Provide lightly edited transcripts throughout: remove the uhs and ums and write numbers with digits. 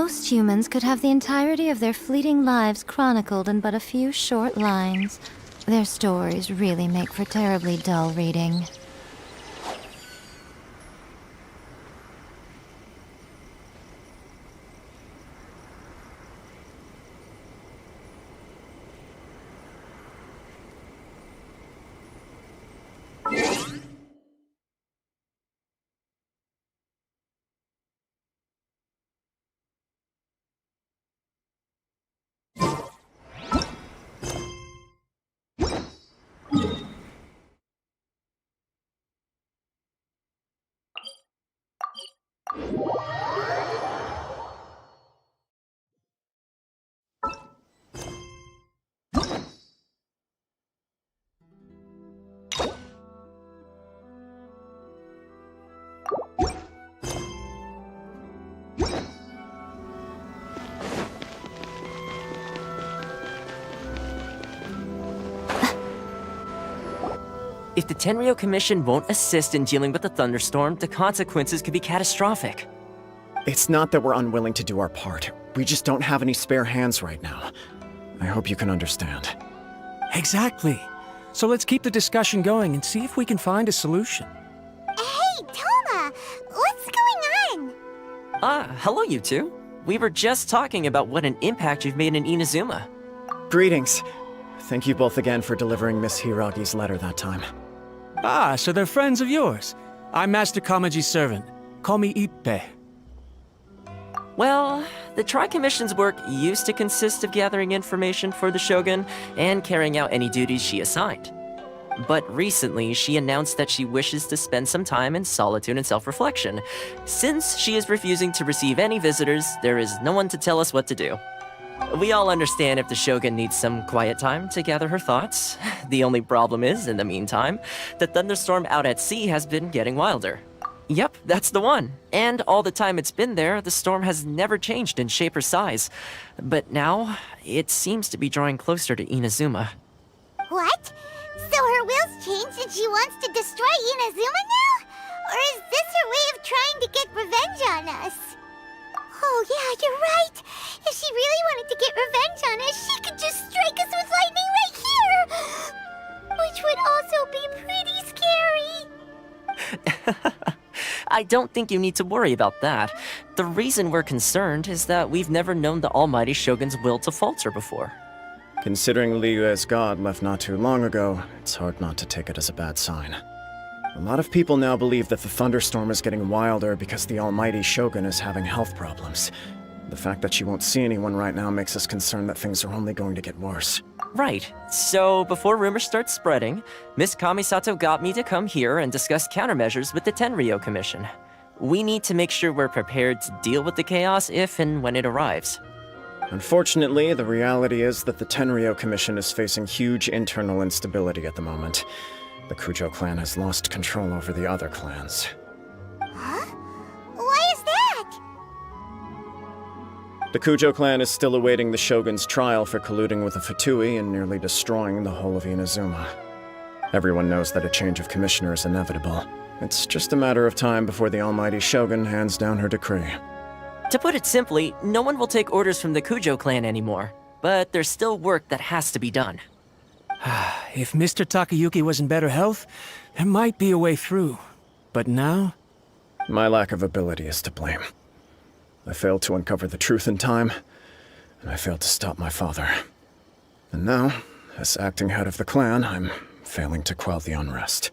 Most humans could have the entirety of their fleeting lives chronicled in but a few short lines. Their stories really make for terribly dull reading. If the Tenryou Commission won't assist in dealing with the thunderstorm, the consequences could be catastrophic. It's not that we're unwilling to do our part. We just don't have any spare hands right now. I hope you can understand. Exactly. So let's keep the discussion going and see if we can find a solution. Hey, Toma! What's going on? Hello you two. We were just talking about what an impact you've made in Inazuma. Greetings. Thank you both again for delivering Miss Hiragi's letter that time. Ah, so they're friends of yours. I'm Master Kamaji's servant. Call me Ippe. Well, the Tri-Commission's work used to consist of gathering information for the Shogun and carrying out any duties she assigned. But recently, she announced that she wishes to spend some time in solitude and self-reflection. Since she is refusing to receive any visitors, there is no one to tell us what to do. We all understand if the Shogun needs some quiet time to gather her thoughts. The only problem is, in the meantime, the thunderstorm out at sea has been getting wilder. Yep, that's the one. And all the time it's been there, the storm has never changed in shape or size. But now, it seems to be drawing closer to Inazuma. What? So her will's changed and she wants to destroy Inazuma now? Or is this her way of trying to get revenge on us? Oh yeah, you're right. If she really wanted to get revenge on us, she could just strike us with lightning right here! Which would also be pretty scary. I don't think you need to worry about that. The reason we're concerned is that we've never known the Almighty Shogun's will to falter before. Considering Liyue's god left not too long ago, it's hard not to take it as a bad sign. A lot of people now believe that the thunderstorm is getting wilder because the Almighty Shogun is having health problems. The fact that she won't see anyone right now makes us concerned that things are only going to get worse. Right. So, before rumors start spreading, Miss Kamisato got me to come here and discuss countermeasures with the Tenryou Commission. We need to make sure we're prepared to deal with the chaos if and when it arrives. Unfortunately, the reality is that the Tenryou Commission is facing huge internal instability at the moment. The Kujo clan has lost control over the other clans. Huh? Why is that? The Kujo clan is still awaiting the Shogun's trial for colluding with the Fatui and nearly destroying the whole of Inazuma. Everyone knows that a change of commissioner is inevitable. It's just a matter of time before the Almighty Shogun hands down her decree. To put it simply, no one will take orders from the Kujo clan anymore. But there's still work that has to be done. If Mr. Takayuki was in better health, there might be a way through. But now? My lack of ability is to blame. I failed to uncover the truth in time, and I failed to stop my father. And now, as acting head of the clan, I'm failing to quell the unrest.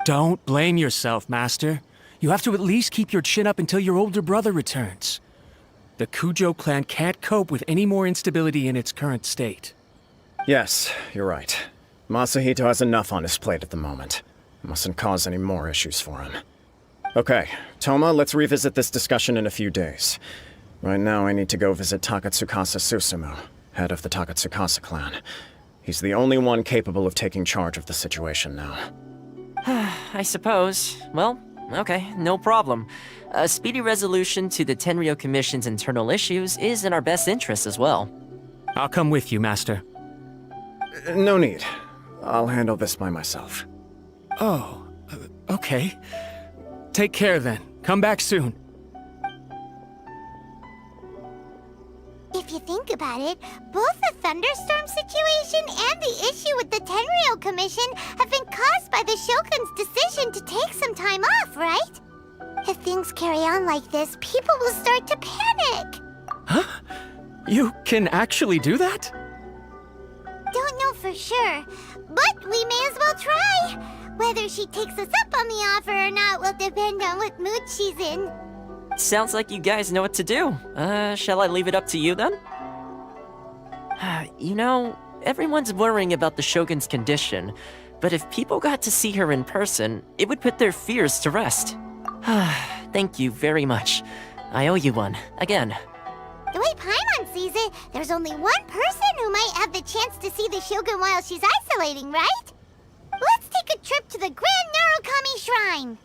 Don't blame yourself, Master. You have to at least keep your chin up until your older brother returns. The Kujo clan can't cope with any more instability in its current state. Yes, you're right. Masahito has enough on his plate at the moment. Mustn't cause any more issues for him. Okay, Toma, let's revisit this discussion in a few days. Right now, I need to go visit Takatsukasa Susumu, head of the Takatsukasa clan. He's the only one capable of taking charge of the situation now. I suppose. Well, okay, no problem. A speedy resolution to the Tenryou Commission's internal issues is in our best interest as well. I'll come with you, Master. No need. I'll handle this by myself. Oh, okay. Take care then. Come back soon. about it, both the thunderstorm situation and the issue with the Tenryou Commission have been caused by the Shogun's decision to take some time off, right? If things carry on like this, people will start to panic. Huh? You can actually do that? Don't know for sure, but we may as well try. Whether she takes us up on the offer or not will depend on what mood she's in. Sounds like you guys know what to do. Shall I leave it up to you then? You know, everyone's worrying about the Shogun's condition, but if people got to see her in person, it would put their fears to rest. Thank you very much. I owe you one, again. The way Paimon sees it, there's only one person who might have the chance to see the Shogun while she's isolating, right? Let's take a trip to the Grand Narukami Shrine!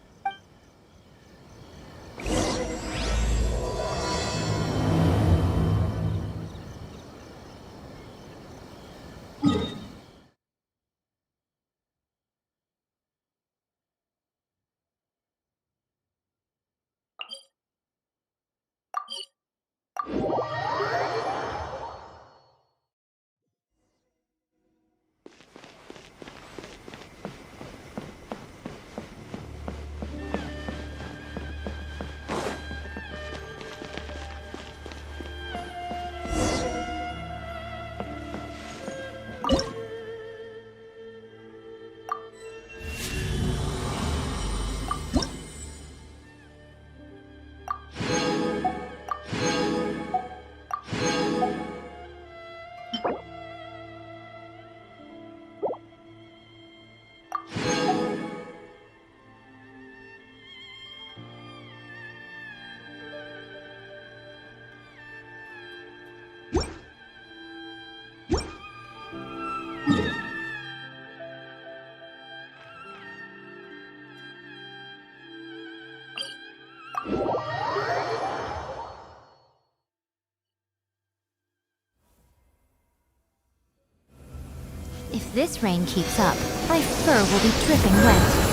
If this rain keeps up, my fur will be dripping wet.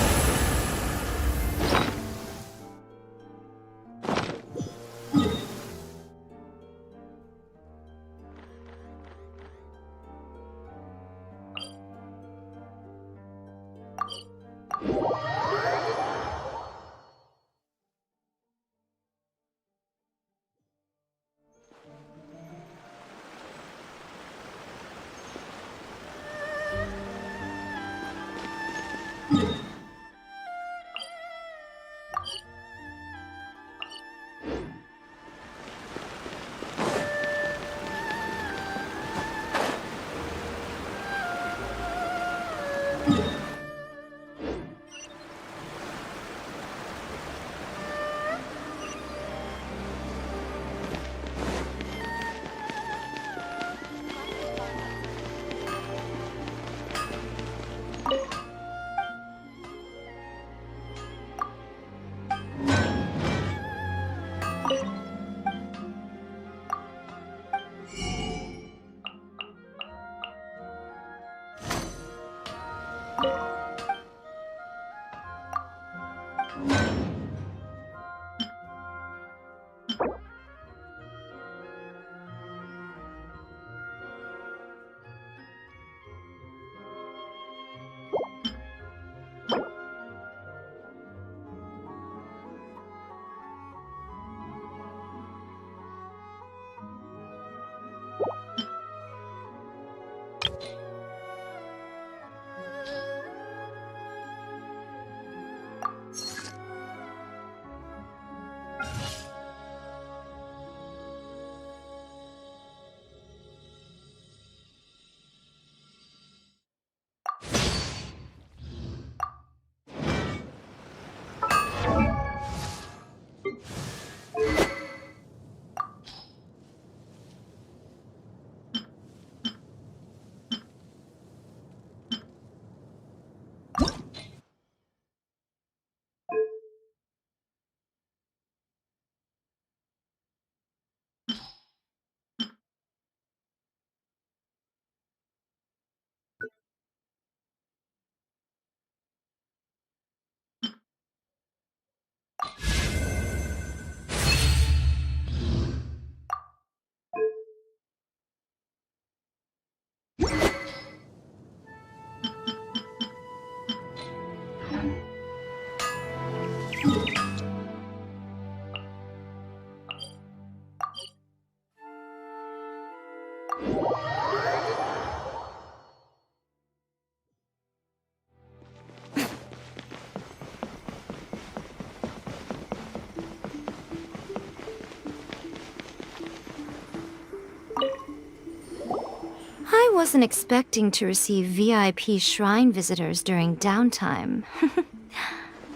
wasn't expecting to receive VIP shrine visitors during downtime.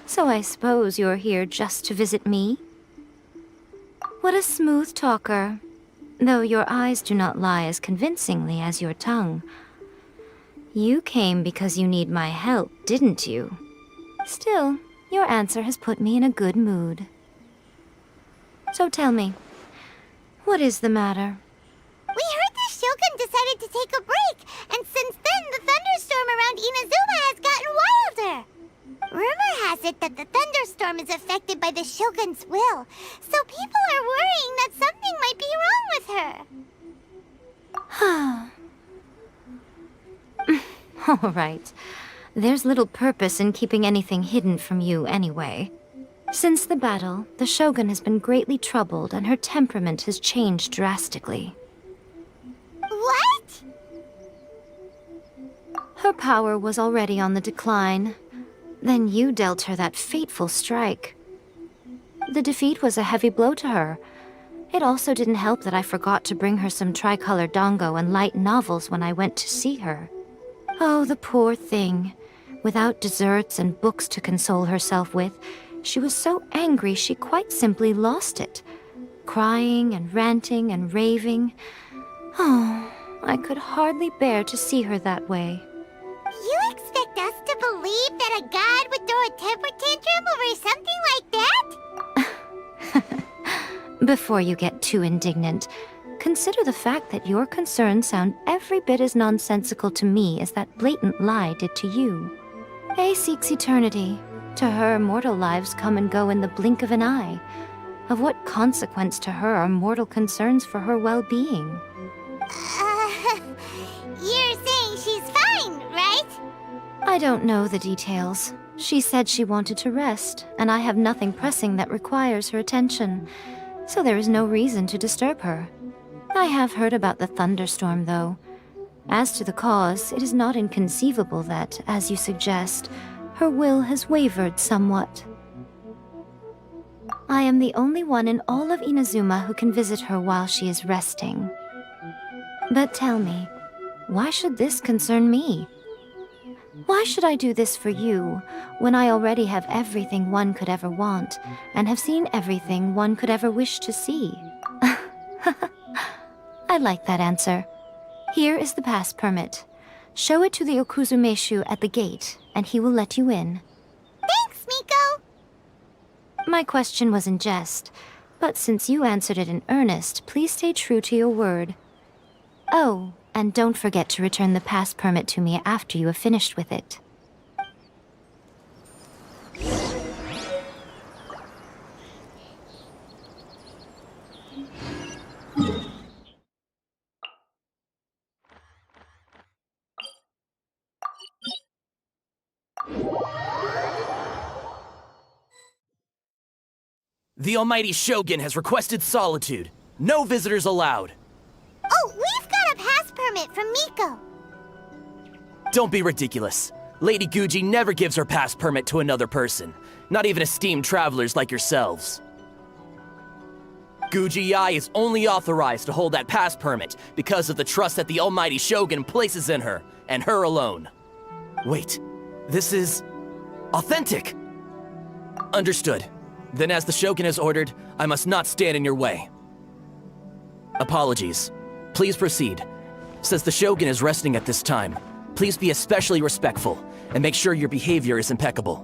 So I suppose you're here just to visit me? What a smooth talker. Though your eyes do not lie as convincingly as your tongue. You came because you need my help, didn't you? Still, your answer has put me in a good mood. So tell me, what is the matter? We heard the Shogun decided to take a break, and since then the thunderstorm around Inazuma has gotten wilder. Rumor has it that the thunderstorm is affected by the Shogun's will, so people are worrying that something might be wrong with her. All right. There's little purpose in keeping anything hidden from you anyway. Since the battle, the Shogun has been greatly troubled and her temperament has changed drastically. What? Her power was already on the decline. Then you dealt her that fateful strike. The defeat was a heavy blow to her. It also didn't help that I forgot to bring her some tricolor dango and light novels when I went to see her. Oh, the poor thing. Without desserts and books to console herself with, she was so angry she quite simply lost it. Crying and ranting and raving. Oh, I could hardly bear to see her that way. You expect us to believe that a god would throw a temper tantrum over something like that? Before you get too indignant, consider the fact that your concerns sound every bit as nonsensical to me as that blatant lie did to you. A seeks eternity. To her, mortal lives come and go in the blink of an eye. Of what consequence to her are mortal concerns for her well-being? You're saying she's fine, right? I don't know the details. She said she wanted to rest, and I have nothing pressing that requires her attention, so there is no reason to disturb her. I have heard about the thunderstorm, though. As to the cause, it is not inconceivable that, as you suggest, her will has wavered somewhat. I am the only one in all of Inazuma who can visit her while she is resting. But tell me, why should this concern me? Why should I do this for you, when I already have everything one could ever want, and have seen everything one could ever wish to see? I like that answer. Here is the pass permit. Show it to the Okuzumeshu at the gate, and he will let you in. Thanks, Miko! My question was in jest, but since you answered it in earnest, please stay true to your word. Oh, and don't forget to return the pass permit to me after you have finished with it. The Almighty Shogun has requested solitude. No visitors allowed. Oh, we've got a pass permit from Miko. Don't be ridiculous. Lady Guji never gives her pass permit to another person, not even esteemed travelers like yourselves. Guji Ai is only authorized to hold that pass permit because of the trust that the Almighty Shogun places in her, and her alone. Wait, this is authentic. Understood. Then as the Shogun has ordered, I must not stand in your way. Apologies. Please proceed. Since the Shogun is resting at this time, please be especially respectful, and make sure your behavior is impeccable.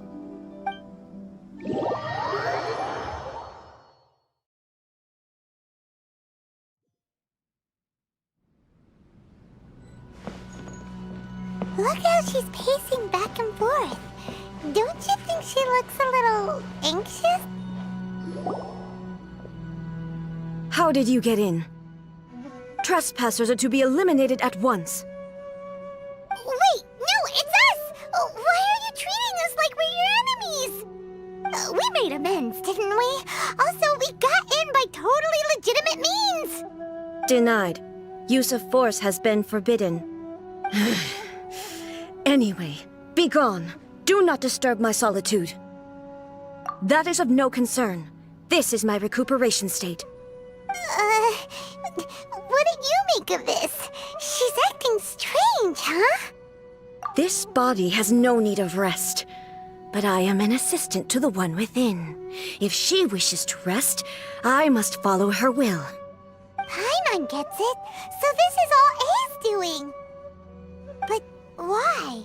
Look how she's pacing back and forth. Don't you think she looks a little anxious? How did you get in? Trespassers are to be eliminated at once. Wait, no, it's us! Why are you treating us like we're your enemies? We made amends, didn't we? Also, we got in by totally legitimate means! Denied. Use of force has been forbidden. Anyway, be gone. Do not disturb my solitude. That is of no concern. This is my recuperation state. What did you make of this? She's acting strange, huh? This body has no need of rest, but I am an assistant to the one within. If she wishes to rest, I must follow her will. Paimon gets it, so this is all A's doing. But why?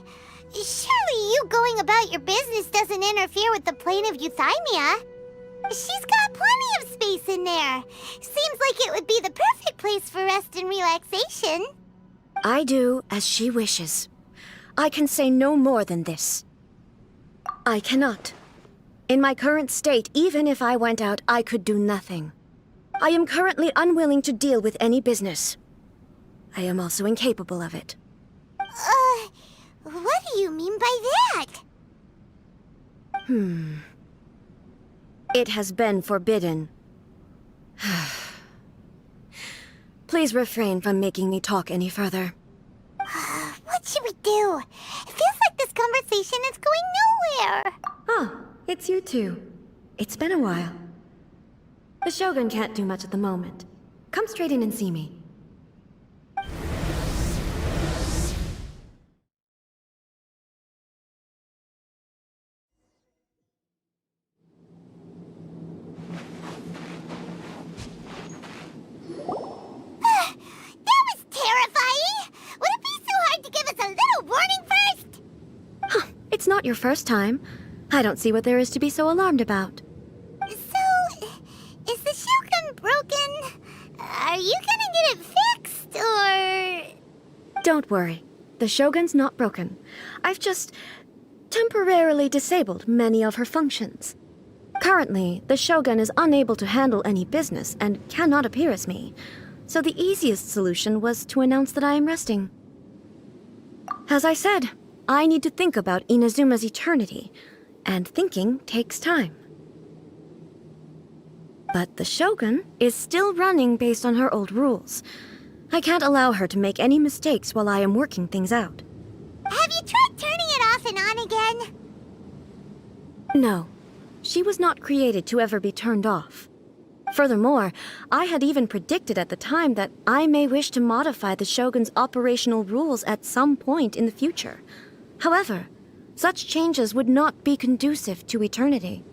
Surely you going about your business doesn't interfere with the plane of Euthymia. She's got plenty of space in there. Seems like it would be the perfect place for rest and relaxation. I do as she wishes. I can say no more than this. I cannot. In my current state, even if I went out, I could do nothing. I am currently unwilling to deal with any business. I am also incapable of it. What do you mean by that? It has been forbidden. Please refrain from making me talk any further. What should we do? It feels like this conversation is going nowhere. Oh, it's you two. It's been a while. The Shogun can't do much at the moment. Come straight in and see me. That was terrifying! Would it be so hard to give us a little warning first? It's not your first time. I don't see what there is to be so alarmed about. So, is the Shogun broken? Are you gonna get it fixed, or...? Don't worry. The Shogun's not broken. I've just temporarily disabled many of her functions. Currently, the Shogun is unable to handle any business and cannot appear as me. So the easiest solution was to announce that I am resting. As I said, I need to think about Inazuma's eternity, and thinking takes time. But the Shogun is still running based on her old rules. I can't allow her to make any mistakes while I am working things out. Have you tried turning it off and on again? No, she was not created to ever be turned off. Furthermore, I had even predicted at the time that I may wish to modify the Shogun's operational rules at some point in the future. However, such changes would not be conducive to eternity.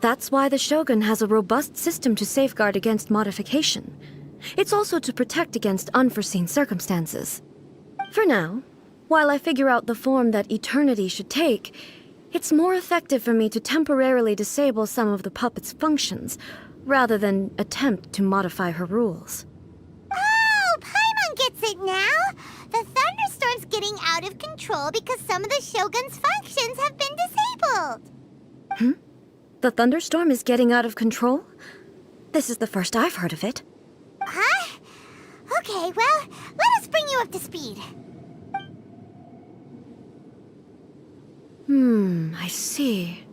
That's why the Shogun has a robust system to safeguard against modification. It's also to protect against unforeseen circumstances. For now, while I figure out the form that eternity should take, it's more effective for me to temporarily disable some of the puppet's functions, rather than attempt to modify her rules. Oh, Paimon gets it now! The thunderstorm's getting out of control because some of the Shogun's functions have been disabled. The thunderstorm is getting out of control? This is the first I've heard of it. Huh? Okay, well, let us bring you up to speed. I see.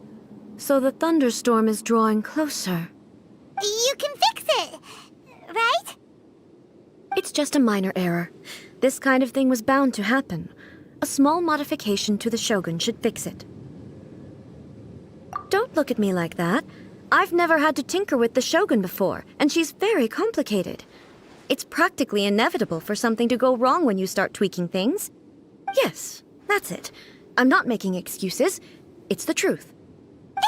So the thunderstorm is drawing closer. You can fix it, right? It's just a minor error. This kind of thing was bound to happen. A small modification to the Shogun should fix it. Don't look at me like that. I've never had to tinker with the Shogun before, and she's very complicated. It's practically inevitable for something to go wrong when you start tweaking things. Yes, that's it. I'm not making excuses. It's the truth.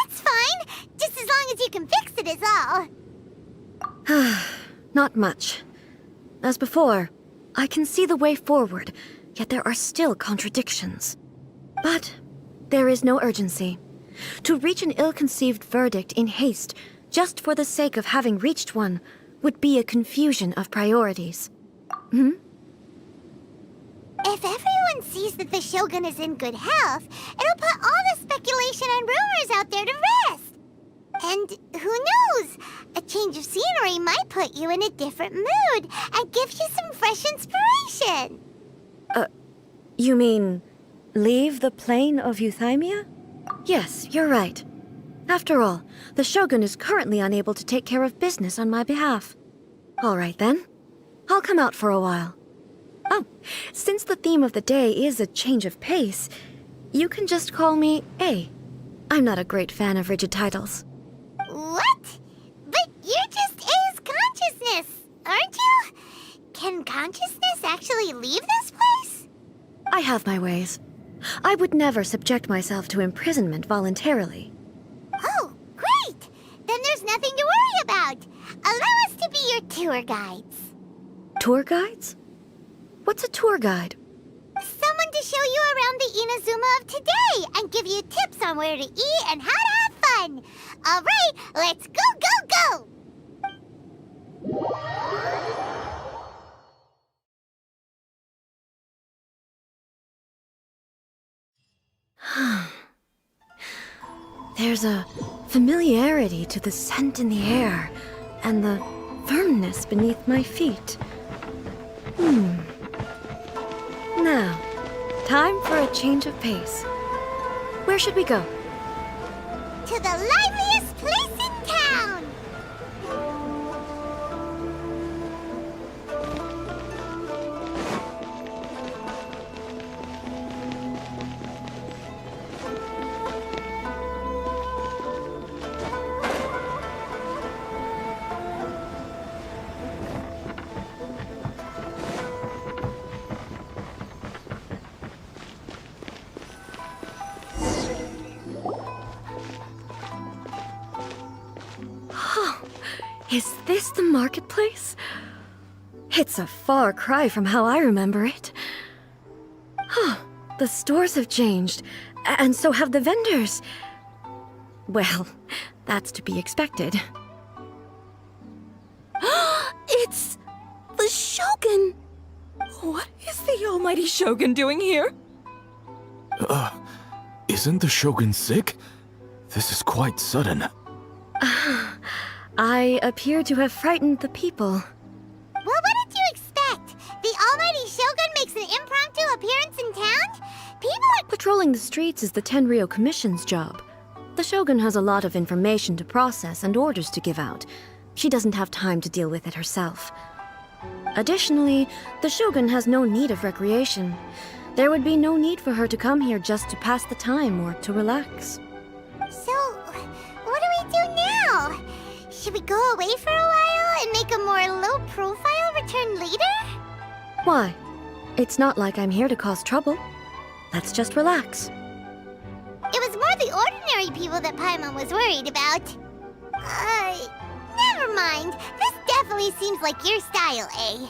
It's fine, just as long as you can fix it is all. Not much. As before, I can see the way forward, yet there are still contradictions. But there is no urgency. To reach an ill-conceived verdict in haste, just for the sake of having reached one, would be a confusion of priorities. If everyone sees that the Shogun is in good health, it'll put all the speculation and rumors out there to rest. And who knows? A change of scenery might put you in a different mood and give you some fresh inspiration. You mean, leave the plane of Euthymia? Yes, you're right. After all, the Shogun is currently unable to take care of business on my behalf. All right then. I'll come out for a while. Oh, since the theme of the day is a change of pace, you can just call me A. I'm not a great fan of rigid titles. What? But you're just A's consciousness, aren't you? Can consciousness actually leave this place? I have my ways. I would never subject myself to imprisonment voluntarily. Oh, great! Then there's nothing to worry about. Allow us to be your tour guides. Tour guides? What's a tour guide? Someone to show you around the Inazuma of today and give you tips on where to eat and how to have fun. All right, let's go, go, go! There's a familiarity to the scent in the air and the firmness beneath my feet. Now, time for a change of pace. Where should we go? To the liveliest place in town! Is this the marketplace? It's a far cry from how I remember it. The stores have changed, and so have the vendors. Well, that's to be expected. It's the Shogun! What is the almighty Shogun doing here? Isn't the Shogun sick? This is quite sudden. I appear to have frightened the people. Well, what did you expect? The almighty Shogun makes an impromptu appearance in town? People are... Patrolling the streets is the Tenryou Commission's job. The Shogun has a lot of information to process and orders to give out. She doesn't have time to deal with it herself. Additionally, the Shogun has no need of recreation. There would be no need for her to come here just to pass the time or to relax. So, what do we do now? Should we go away for a while and make a more low-profile return later? Why? It's not like I'm here to cause trouble. Let's just relax. It was more the ordinary people that Paimon was worried about. Never mind. This definitely seems like your style, eh?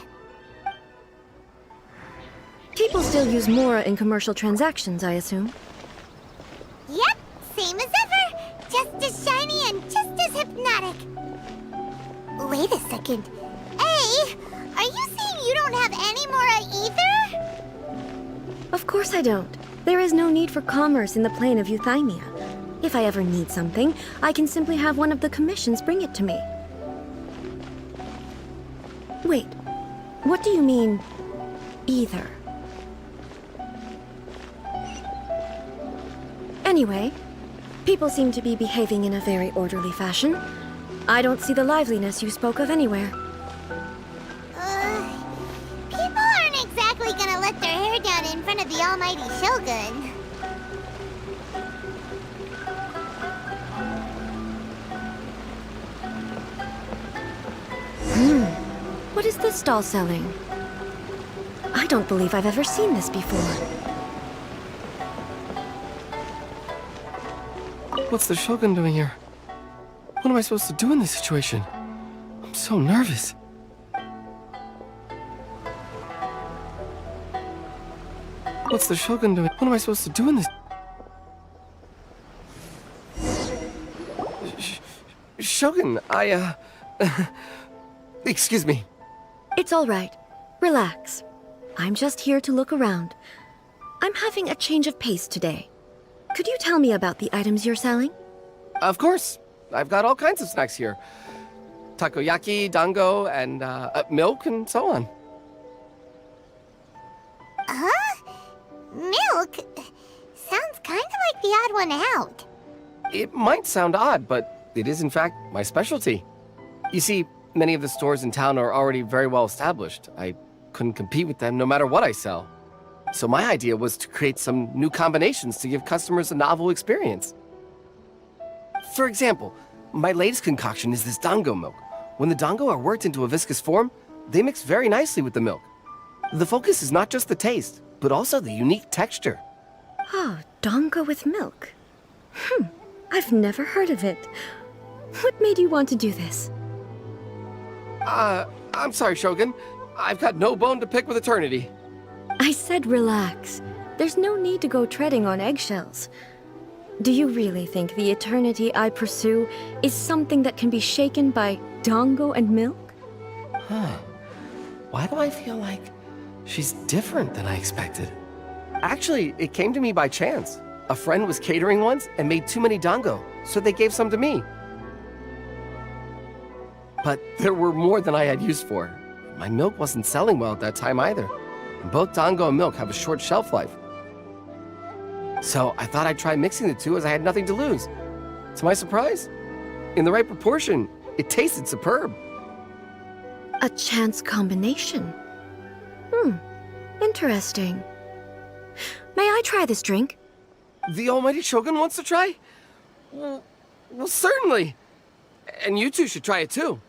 People still use Mora in commercial transactions, I assume. Yep, same as ever. Just as shiny and just as hypnotic. Wait a second. Hey, are you saying you don't have any Mora either? Of course I don't. There is no need for commerce in the plane of Euthymia. If I ever need something, I can simply have one of the commissions bring it to me. Wait, what do you mean, either? Anyway, people seem to be behaving in a very orderly fashion. I don't see the liveliness you spoke of anywhere. People aren't exactly gonna let their hair down in front of the almighty Shogun. What is this stall selling? I don't believe I've ever seen this before. What's the Shogun doing here? What am I supposed to do in this situation? I'm so nervous. What's the Shogun doing? What am I supposed to do in this? Shogun, excuse me. It's all right. Relax. I'm just here to look around. I'm having a change of pace today. Could you tell me about the items you're selling? Of course. I've got all kinds of snacks here. Takoyaki, dango, and milk, and so on. Huh? Milk? Sounds kind of like the odd one out. It might sound odd, but it is in fact my specialty. You see, many of the stores in town are already very well established. I couldn't compete with them no matter what I sell. So my idea was to create some new combinations to give customers a novel experience. For example, my latest concoction is this dango milk. When the dango are worked into a viscous form, they mix very nicely with the milk. The focus is not just the taste, but also the unique texture. Oh, dango with milk. I've never heard of it. What made you want to do this? I'm sorry, Shogun. I've got no bone to pick with eternity. I said relax. There's no need to go treading on eggshells. Do you really think the eternity I pursue is something that can be shaken by dango and milk? Why do I feel like she's different than I expected? Actually, it came to me by chance. A friend was catering once and made too many dango, so they gave some to me. But there were more than I had use for. My milk wasn't selling well at that time either. And both dango and milk have a short shelf life. So I thought I'd try mixing the two as I had nothing to lose. To my surprise, in the right proportion, it tasted superb. A chance combination. Interesting. May I try this drink? The Almighty Shogun wants to try? Well, certainly. And you two should try it too.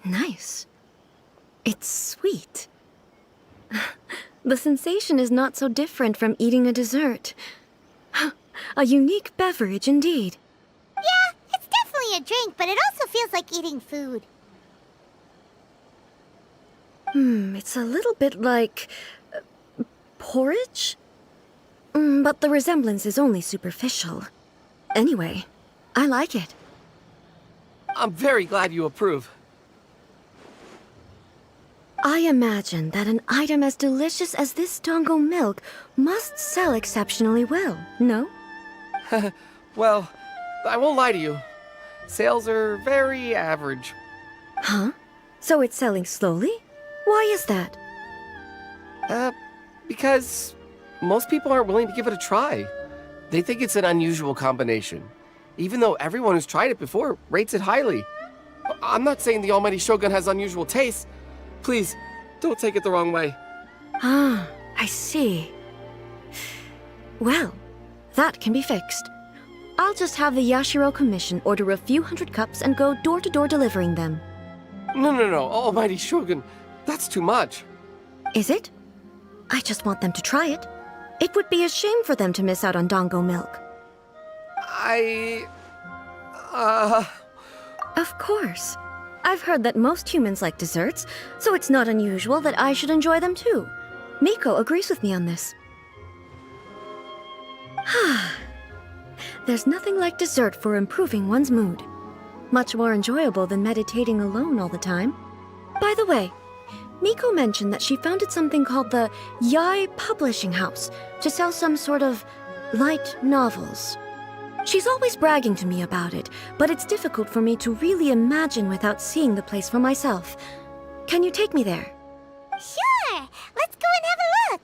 Nice. It's sweet. The sensation is not so different from eating a dessert. A unique beverage indeed. Yeah, it's definitely a drink, but it also feels like eating food. It's a little bit like porridge? But the resemblance is only superficial. Anyway, I like it. I'm very glad you approve. I imagine that an item as delicious as this dango milk must sell exceptionally well, no? Well, I won't lie to you. Sales are very average. Huh? So it's selling slowly? Why is that? Because most people aren't willing to give it a try. They think it's an unusual combination, even though everyone who's tried it before rates it highly. I'm not saying the Almighty Shogun has unusual tastes. Please, don't take it the wrong way. Ah, I see. Well, that can be fixed. I'll just have the Yashiro Commission order a few hundred cups and go door-to-door delivering them. No, Almighty Shogun. That's too much. Is it? I just want them to try it. It would be a shame for them to miss out on dango milk. Of course. I've heard that most humans like desserts, so it's not unusual that I should enjoy them too. Miko agrees with me on this. There's nothing like dessert for improving one's mood. Much more enjoyable than meditating alone all the time. By the way, Miko mentioned that she founded something called the Yai Publishing House to sell some sort of light novels. She's always bragging to me about it, but it's difficult for me to really imagine without seeing the place for myself. Can you take me there? Sure! Let's go and have a look!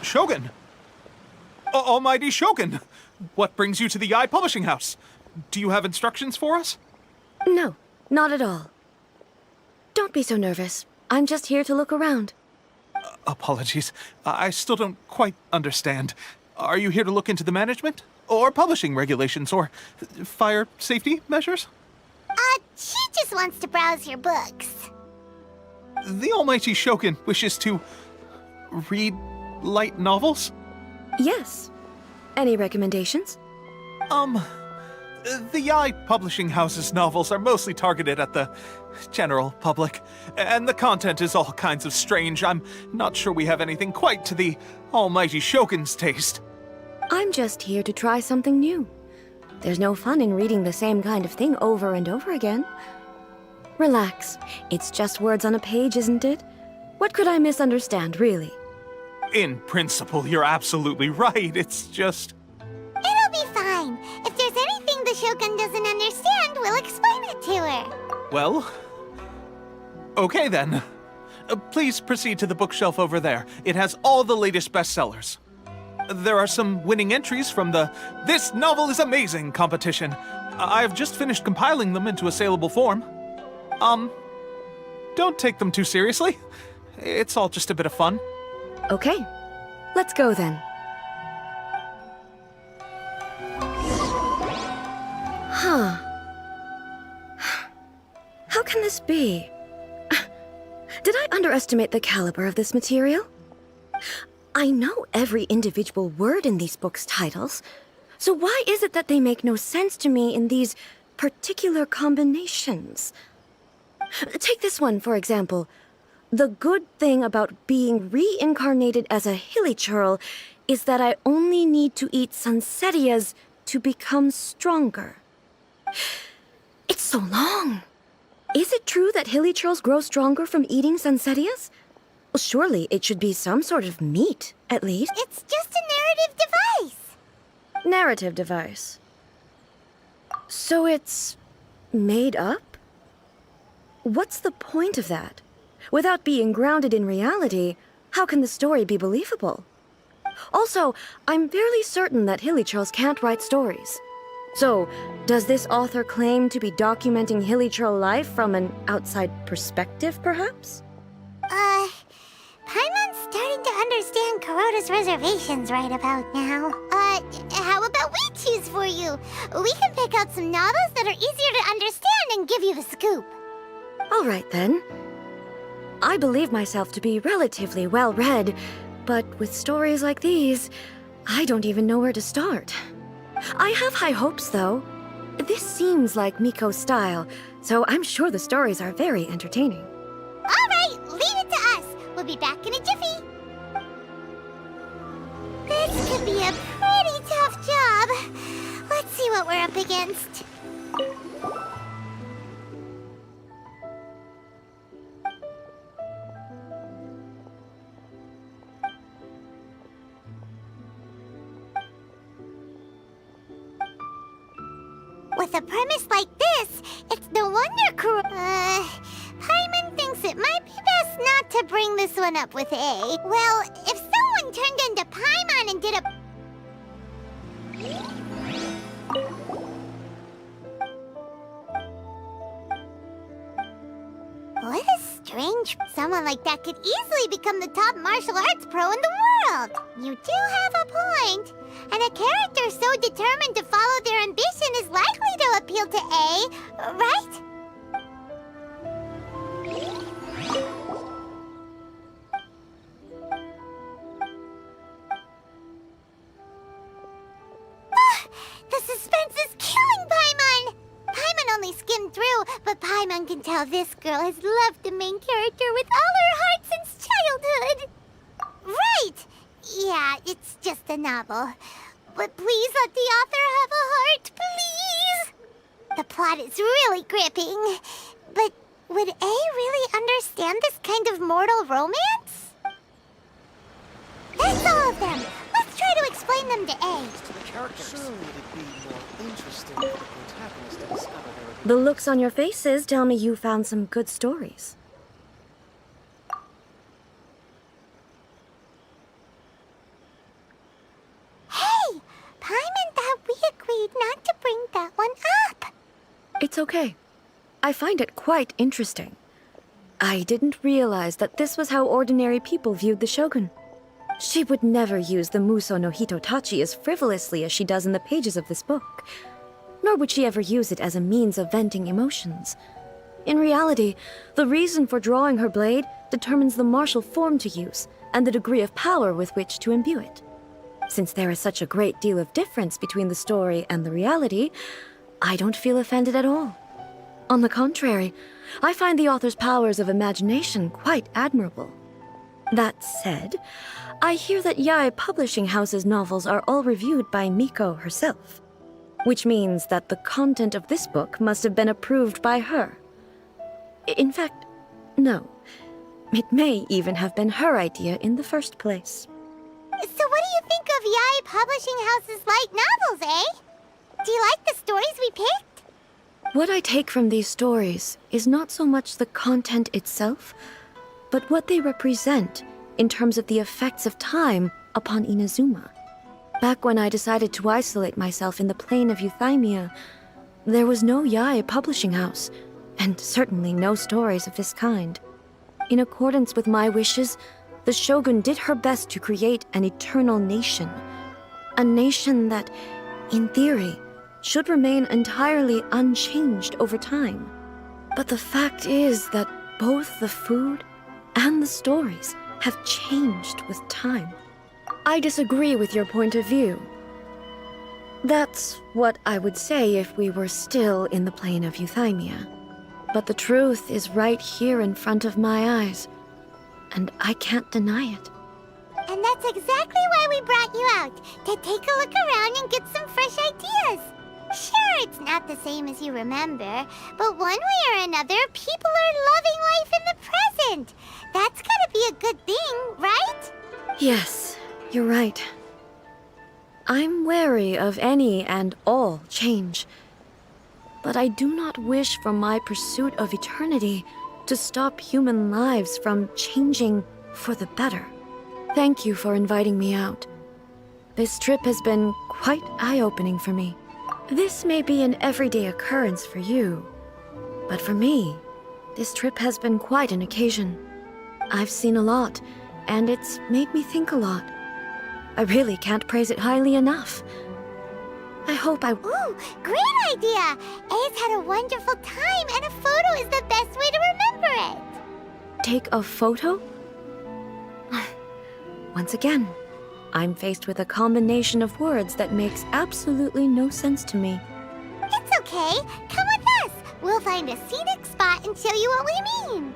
Shogun! Almighty Shogun! What brings you to the Yai Publishing House? Do you have instructions for us? No, not at all. Don't be so nervous. I'm just here to look around. Apologies. I still don't quite understand. Are you here to look into the management? Or publishing regulations? Or fire safety measures? She just wants to browse your books. The Almighty Shogun wishes to read light novels? Yes. Any recommendations? The Yai Publishing House's novels are mostly targeted at the general public, and the content is all kinds of strange. I'm not sure we have anything quite to the Almighty Shogun's taste. I'm just here to try something new. There's no fun in reading the same kind of thing over and over again. Relax. It's just words on a page, isn't it? What could I misunderstand, really? In principle, you're absolutely right. It's just... It'll be fine. If there's anything the Shogun doesn't understand, we'll explain it to her. Well... okay then. Please proceed to the bookshelf over there. It has all the latest bestsellers. There are some winning entries from the This Novel is Amazing competition. I've just finished compiling them into a saleable form. Don't take them too seriously. It's all just a bit of fun. Okay, let's go then. Huh. How can this be? Did I underestimate the caliber of this material? I know every individual word in these books' titles, so why is it that they make no sense to me in these particular combinations? Take this one, for example. The good thing about being reincarnated as a hilichurl is that I only need to eat sunsetias to become stronger. It's so long. Is it true that hilichurls grow stronger from eating sunsetias? Well, surely it should be some sort of meat, at least. It's just a narrative device. Narrative device. So it's made up? What's the point of that? Without being grounded in reality, how can the story be believable? Also, I'm fairly certain that hilichurls can't write stories. So, does this author claim to be documenting hilichurl life from an outside perspective, perhaps? Paimon's starting to understand Kuroda's reservations right about now. How about we choose for you? We can pick out some novels that are easier to understand and give you the scoop. All right, then. I believe myself to be relatively well-read, but with stories like these, I don't even know where to start. I have high hopes, though. This seems like Miko's style, so I'm sure the stories are very entertaining. All right, leave it to us. We'll be back in a jiffy. This could be a pretty tough job. Let's see what we're up against. With a premise like this, it's no wonder Paimon thinks it might be best not to bring this one up with A. Well, if someone turned into Paimon and did a... What a strange... Someone like that could easily become the top martial arts pro in the world. You do have a point. And a character so determined to follow their ambition is likely to appeal to A, right? The suspense is killing Paimon! Paimon only skimmed through, but Paimon can tell this girl has loved the main character with all her heart since childhood. Right! Yeah, it's just a novel. But please let the author have a heart, please! The plot is really gripping. But would A really understand this kind of mortal romance? That's all of them. Let's try to explain them to A. The looks on your faces tell me you found some good stories. Hey! Paimon thought we agreed not to bring that one up. It's okay. I find it quite interesting. I didn't realize that this was how ordinary people viewed the Shogun. She would never use the Muso no Hitotachi as frivolously as she does in the pages of this book. Nor would she ever use it as a means of venting emotions. In reality, the reason for drawing her blade determines the martial form to use and the degree of power with which to imbue it. Since there is such a great deal of difference between the story and the reality, I don't feel offended at all. On the contrary, I find the author's powers of imagination quite admirable. That said, I hear that Yae Publishing House's novels are all reviewed by Miko herself, which means that the content of this book must have been approved by her. In fact, no. It may even have been her idea in the first place. So what do you think of Yae Publishing House's light novels, eh? Do you like the stories we picked? What I take from these stories is not so much the content itself, but what they represent in terms of the effects of time upon Inazuma. Back when I decided to isolate myself in the plane of Euthymia, there was no Yae publishing house, and certainly no stories of this kind. In accordance with my wishes, the Shogun did her best to create an eternal nation. A nation that, in theory, should remain entirely unchanged over time. But the fact is that both the food and the stories have changed with time. I disagree with your point of view. That's what I would say if we were still in the plane of Euthymia. But the truth is right here in front of my eyes, and I can't deny it. And that's exactly why we brought you out, to take a look around and get some fresh ideas. Sure, it's not the same as you remember, but one way or another, people are loving life in the present. That's gotta be a good thing, right? Yes, you're right. I'm wary of any and all change. But I do not wish for my pursuit of eternity to stop human lives from changing for the better. Thank you for inviting me out. This trip has been quite eye-opening for me. This may be an everyday occurrence for you, but for me, this trip has been quite an occasion. I've seen a lot, and it's made me think a lot. I really can't praise it highly enough. I hope I... Ooh, great idea! A's had a wonderful time, and a photo is the best way to remember it. Take a photo? Once again, I'm faced with a combination of words that makes absolutely no sense to me. It's okay. Come with us. We'll find a scenic spot and show you what we mean.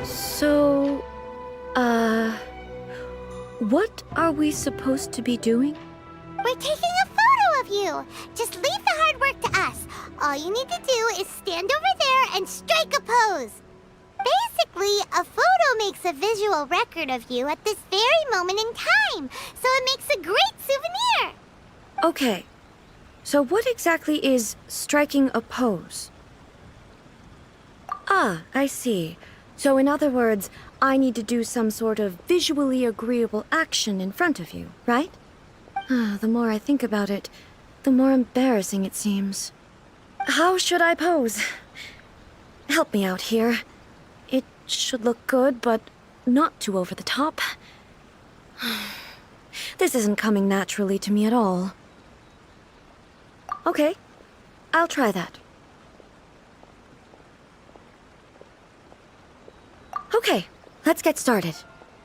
So, what are we supposed to be doing? We're taking a photo of you. Just leave the hard work to us. All you need to do is stand over there and strike a pose. Basically, a photo makes a visual record of you at this very moment in time, so it makes a great souvenir. Okay, so what exactly is striking a pose? Ah, I see. So in other words, I need to do some sort of visually agreeable action in front of you, right? The more I think about it, the more embarrassing it seems. How should I pose? Help me out here. It should look good, but not too over the top. This isn't coming naturally to me at all. Okay, I'll try that. Okay, let's get started.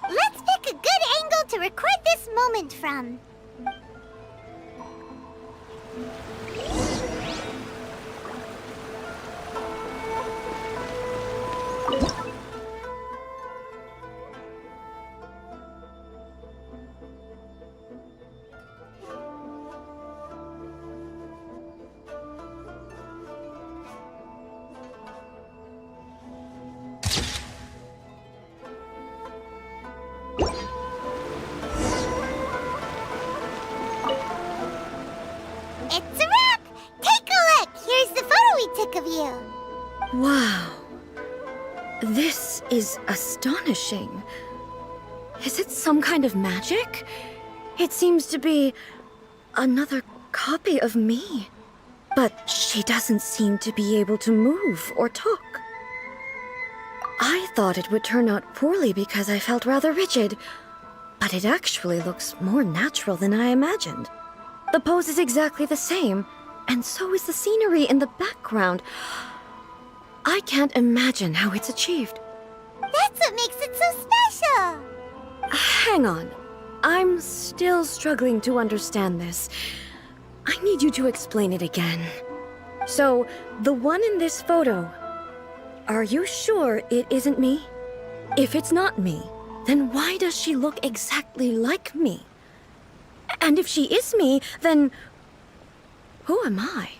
Let's pick a good angle to record this moment from. It's a wrap! Take a look! Here's the photo we took of you. Wow. This is astonishing. Is it some kind of magic? It seems to be another copy of me. But she doesn't seem to be able to move or talk. I thought it would turn out poorly because I felt rather rigid, but it actually looks more natural than I imagined. The pose is exactly the same, and so is the scenery in the background. I can't imagine how it's achieved. That's what makes it so special. Hang on. I'm still struggling to understand this. I need you to explain it again. So, the one in this photo, are you sure it isn't me? If it's not me, then why does she look exactly like me? And if she is me, then who am I?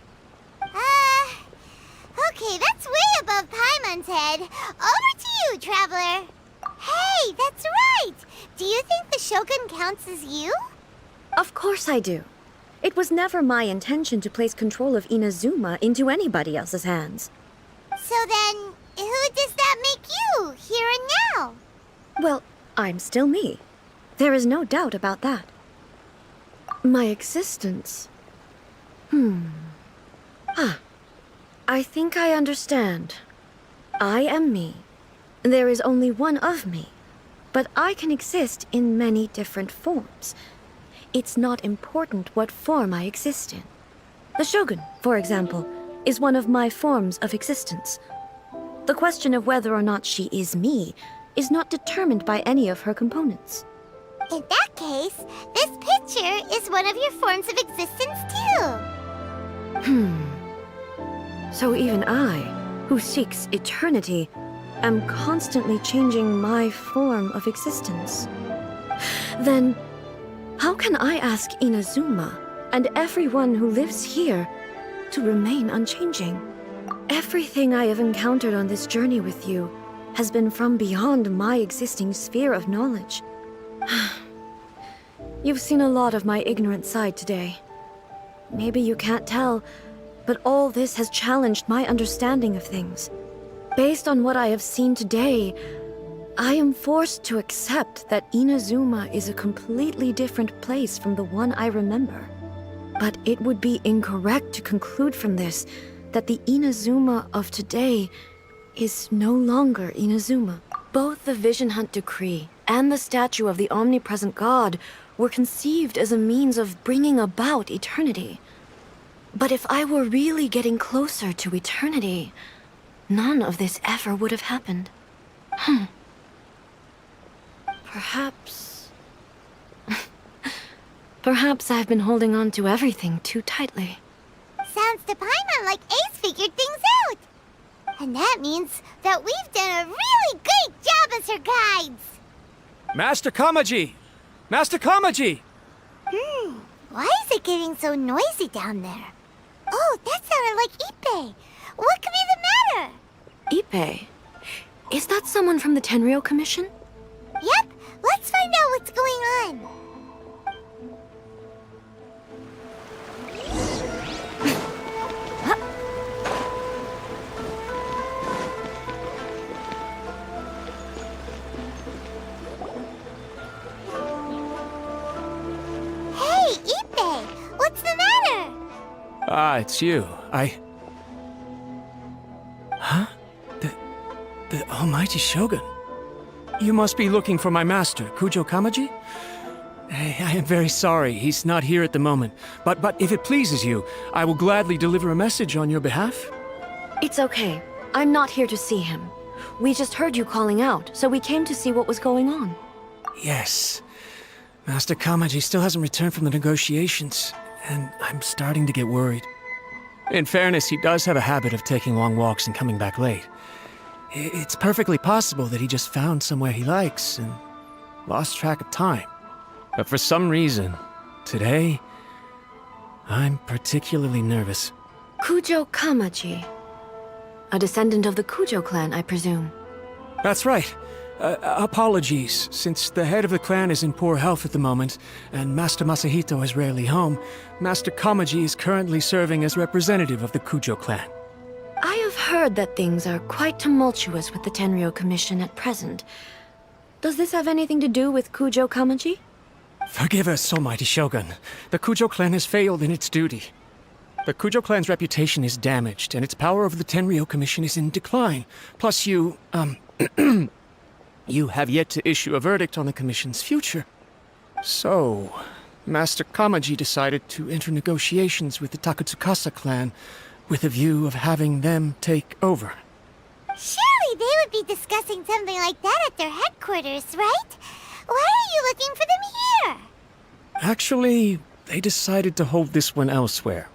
Okay, that's way above Paimon's head. Over to you, Traveler. Hey, that's right! Do you think the Shogun counts as you? Of course I do. It was never my intention to place control of Inazuma into anybody else's hands. So then, who does that make you, here and now? Well, I'm still me. There is no doubt about that. My existence... I think I understand. I am me. There is only one of me. But I can exist in many different forms. It's not important what form I exist in. The Shogun, for example, is one of my forms of existence. The question of whether or not she is me is not determined by any of her components. In that case, this picture is one of your forms of existence too. So even I, who seeks eternity, am constantly changing my form of existence. Then, how can I ask Inazuma and everyone who lives here to remain unchanging? Everything I have encountered on this journey with you has been from beyond my existing sphere of knowledge. You've seen a lot of my ignorant side today. Maybe you can't tell, but all this has challenged my understanding of things. Based on what I have seen today, I am forced to accept that Inazuma is a completely different place from the one I remember. But it would be incorrect to conclude from this that the Inazuma of today is no longer Inazuma. Both the Vision Hunt Decree and the statue of the omnipresent God were conceived as a means of bringing about eternity. But if I were really getting closer to eternity, none of this ever would have happened. Perhaps... Perhaps I've been holding on to everything too tightly. Sounds to Paimon like Ace figured things out. And that means that we've done a really great job as her guides. Master Kamaji! Master Kamaji! Why is it getting so noisy down there? Oh, that sounded like Ippei. What could be the matter? Ippei? Is that someone from the Tenryou Commission? Yep, let's find out what's going on. Hey, Ippei, what's the matter? Ah, it's you. Huh? The Almighty Shogun. You must be looking for my master, Kujo Kamaji? I am very sorry, he's not here at the moment. But if it pleases you, I will gladly deliver a message on your behalf. It's okay. I'm not here to see him. We just heard you calling out, so we came to see what was going on. Yes. Master Kamaji still hasn't returned from the negotiations, and I'm starting to get worried. In fairness, he does have a habit of taking long walks and coming back late. It's perfectly possible that he just found somewhere he likes and lost track of time. But for some reason, today, I'm particularly nervous. Kujo Kamaji. A descendant of the Kujo clan, I presume. That's right. Apologies, since the head of the clan is in poor health at the moment, and Master Masahito is rarely home, Master Kamaji is currently serving as representative of the Kujo clan. I have heard that things are quite tumultuous with the Tenryou Commission at present. Does this have anything to do with Kujo Kamaji? Forgive us, Almighty Shogun. The Kujo clan has failed in its duty. The Kujo clan's reputation is damaged, and its power over the Tenryou Commission is in decline. Plus you have yet to issue a verdict on the Commission's future. So, Master Kamaji decided to enter negotiations with the Takatsukasa clan with a view of having them take over. Surely they would be discussing something like that at their headquarters, right? Why are you looking for them here? Actually, they decided to hold this one elsewhere.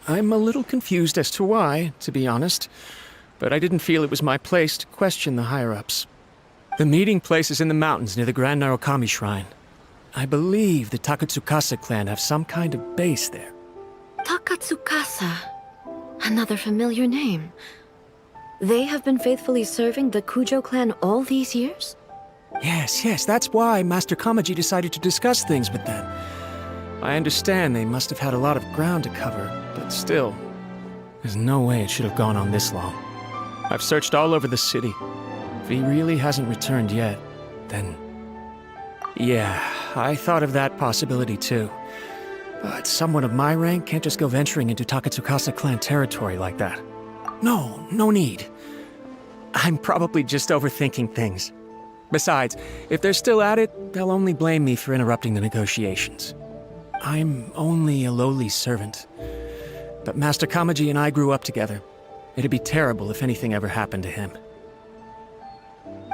I'm a little confused as to why, to be honest, but I didn't feel it was my place to question the higher-ups. The meeting place is in the mountains near the Grand Narukami Shrine. I believe the Takatsukasa clan have some kind of base there. Takatsukasa. Another familiar name. They have been faithfully serving the Kujo clan all these years? Yes, that's why Master Kamaji decided to discuss things with them. I understand they must have had a lot of ground to cover, but still, there's no way it should have gone on this long. I've searched all over the city. If he really hasn't returned yet, then... Yeah, I thought of that possibility too. But someone of my rank can't just go venturing into Takatsukasa clan territory like that. No need. I'm probably just overthinking things. Besides, if they're still at it, they'll only blame me for interrupting the negotiations. I'm only a lowly servant. But Master Kamaji and I grew up together. It'd be terrible if anything ever happened to him.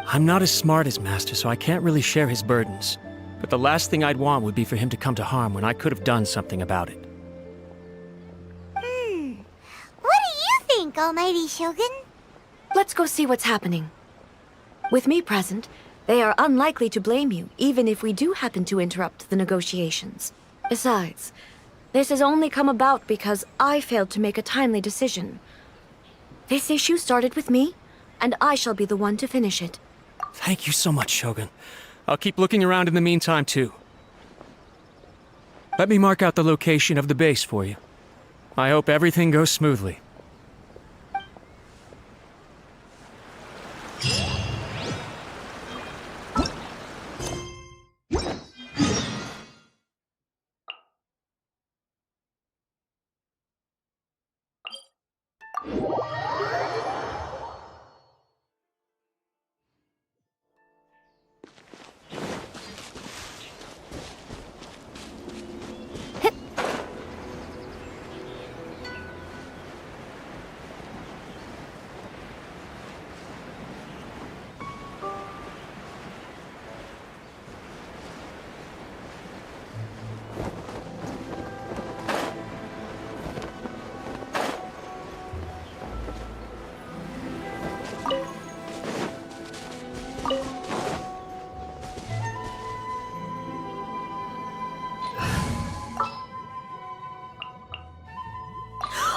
I'm not as smart as Master, so I can't really share his burdens. But the last thing I'd want would be for him to come to harm when I could have done something about it. What do you think, Almighty Shogun? Let's go see what's happening. With me present, they are unlikely to blame you, even if we do happen to interrupt the negotiations. Besides, this has only come about because I failed to make a timely decision. This issue started with me, and I shall be the one to finish it. Thank you so much, Shogun. I'll keep looking around in the meantime, too. Let me mark out the location of the base for you. I hope everything goes smoothly.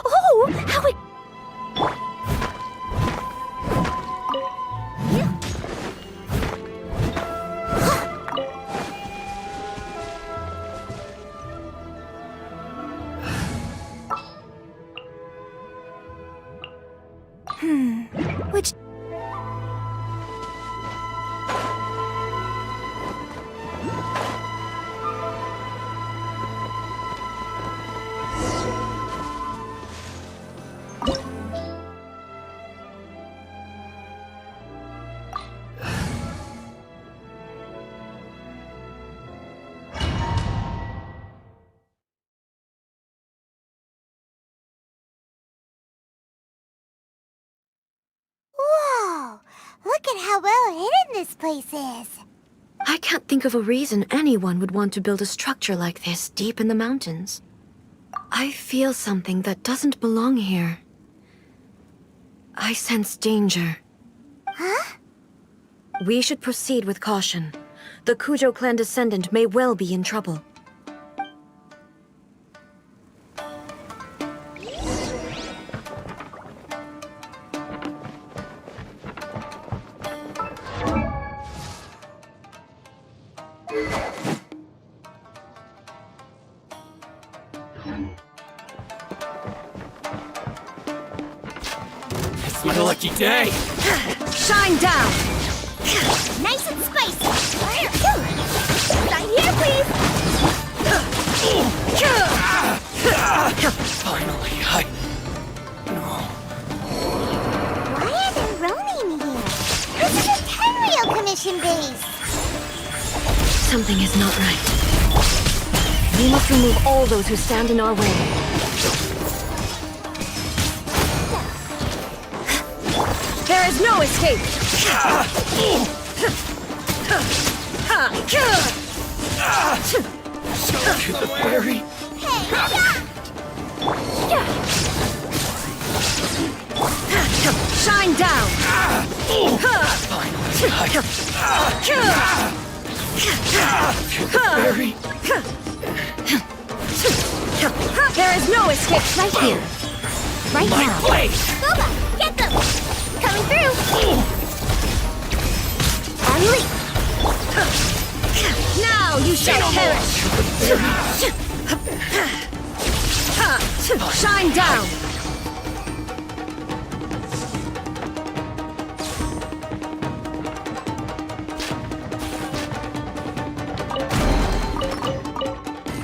Oh, how it... Which... Whoa! Look at how well hidden this place is. I can't think of a reason anyone would want to build a structure like this deep in the mountains. I feel something that doesn't belong here. I sense danger. Huh? We should proceed with caution. The Kujo clan descendant may well be in trouble. It's my lucky day! Shine down! Nice and spicy. Sign here, please. Finally, Why are there Ronin here? This is a Tenryou commission base. Something is not right. We must remove all those who stand in our way. There is no escape! Wary. Shine down! Wary. There is no escape right here. right now. Boba, get them! Coming through! And leap! Now you shall perish! Shine down!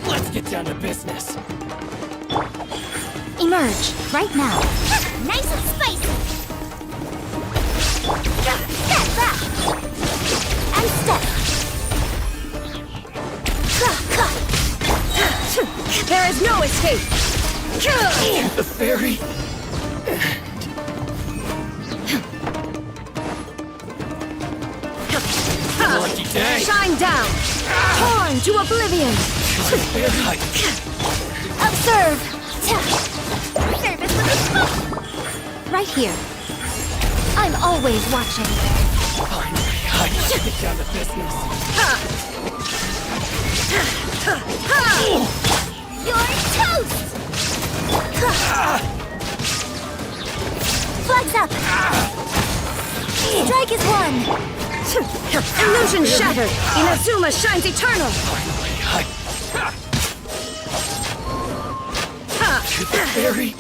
Let's get down to business. Emerge, right now. Nice and spicy! Step back! And step! There is no escape! The fairy. Lucky day. Shine down! Torn to oblivion! Observe! Service with a smoke! Right here. I'm always watching. Get down to business. You're toast! Flags up! Strike is one! Illusion shattered! Inazuma shines eternal! The fairy.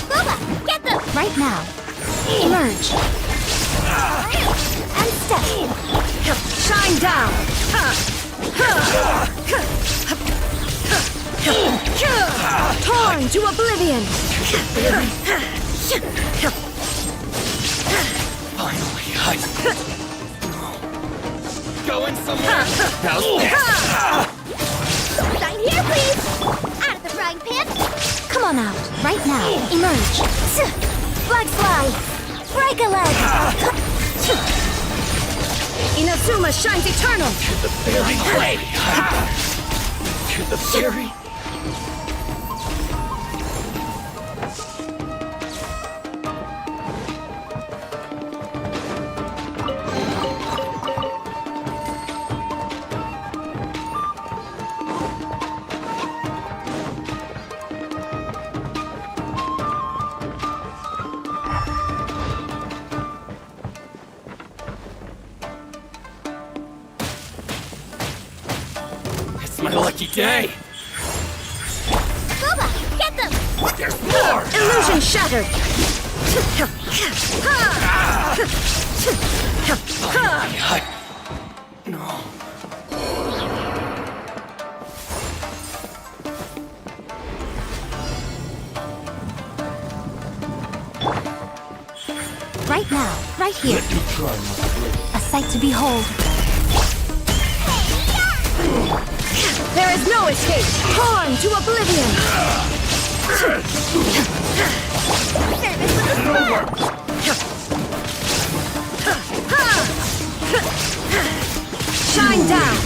Boba, get them! Right now. Emerge. And step! Shine down! Torn to oblivion! Finally, going somewhere. Sign here, please! Out of the frying pan! Come on out, right now. Emerge. Flag fly! Break a leg! Inazuma shines eternal! The fairy way. To the fairy. It's my lucky day. Boba, get them! There's more. Illusion shattered! No. Right now, right here. A sight to behold. There is no escape! Torn to oblivion! Service with a Shine down!